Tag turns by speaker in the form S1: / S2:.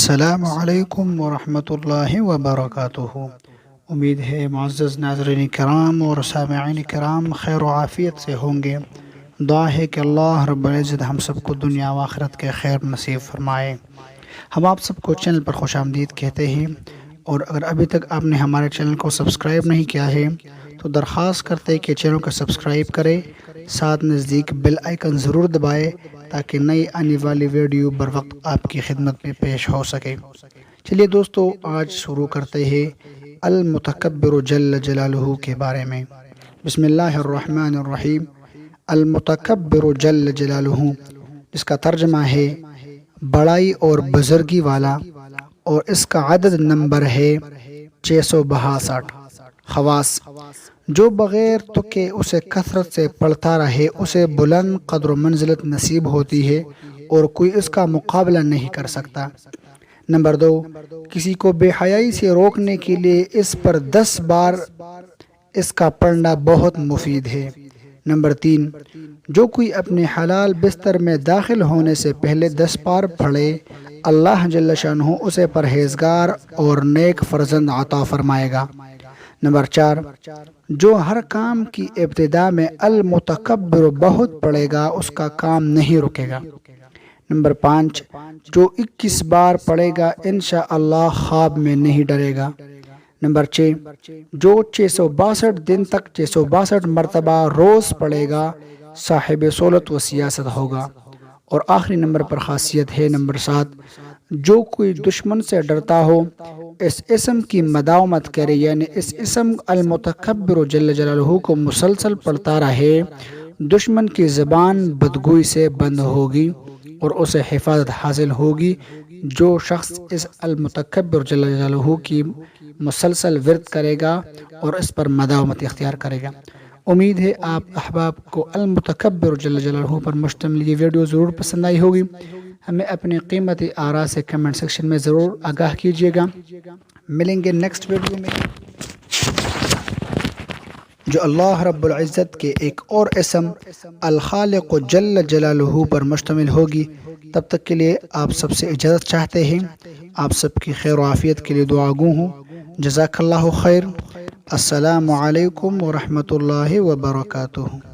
S1: السلام علیکم ورحمۃ اللہ وبرکاتہ۔ امید ہے معزز ناظرین کرام اور سامعین کرام خیر و عافیت سے ہوں گے۔ دعا ہے کہ اللہ رب العزت ہم سب کو دنیا و آخرت کے خیر نصیب فرمائے۔ ہم آپ سب کو چینل پر خوش آمدید کہتے ہیں، اور اگر ابھی تک آپ نے ہمارے چینل کو سبسکرائب نہیں کیا ہے تو درخواست کرتے ہیں کہ چینل کو سبسکرائب کریں، ساتھ نزدیک بیل آئیکن ضرور دبائیں تاکہ نئی آنے والی ویڈیو بر وقت آپ کی خدمت میں پیش ہو سکے۔ چلیے دوستو، آج شروع کرتے ہیں المتکبر جل جلالہ کے بارے میں۔ بسم اللہ الرحمن الرحیم۔ المتکبر جل جلالہ، جس کا ترجمہ ہے بڑائی اور بزرگی والا، اور اس کا عدد نمبر ہے 662۔ خواص: جو بغیر تکے اسے کثرت سے پڑھتا رہے اسے بلند قدر و منزلت نصیب ہوتی ہے، اور کوئی اس کا مقابلہ نہیں کر سکتا۔ نمبر 2، کسی کو بے حیائی سے روکنے کے لیے اس پر 10 بار اس کا پڑھنا بہت مفید ہے۔ نمبر 3، جو کوئی اپنے حلال بستر میں داخل ہونے سے پہلے 10 بار پڑھے، اللہ جل شانہ اسے پرہیزگار اور نیک فرزند عطا فرمائے گا۔ نمبر 4، جو ہر کام کی ابتدا میں المتکبر بہت پڑھے گا اس کا کام نہیں رکے گا۔ نمبر 5، جو 21 بار پڑھے گا انشاءاللہ خواب میں نہیں ڈرے گا۔ نمبر 6، جو 662 دن تک 662 مرتبہ روز پڑھے گا صاحب سولت و سیاست ہوگا۔ اور آخری نمبر پر خاصیت ہے نمبر 7، جو کوئی دشمن سے ڈرتا ہو اس اسم کی مداومت کرے، یعنی اس اسم المتکبر جل جلالہ کو مسلسل پڑھتا رہے، دشمن کی زبان بدگوئی سے بند ہوگی اور اسے حفاظت حاصل ہوگی۔ جو شخص اس المتکبر جل جلالہ کی مسلسل ورد کرے گا اور اس پر مداومت اختیار کرے گا۔ امید ہے آپ احباب کو المتکبر جل جلالہ پر مشتمل یہ ویڈیو ضرور پسند آئی ہوگی۔ ہمیں اپنی قیمتی آراء سے کمنٹ سیکشن میں ضرور آگاہ کیجیے گا۔ ملیں گے نیکسٹ ویڈیو میں، جو اللہ رب العزت کے ایک اور اسم الخالق جل جلالہ پر مشتمل ہوگی۔ تب تک کے لیے آپ سب سے اجازت چاہتے ہیں۔ آپ سب کی خیر و عافیت کے لیے دعا گو ہوں۔ جزاک اللہ خیر۔ السلام علیکم ورحمۃ اللہ وبرکاتہ۔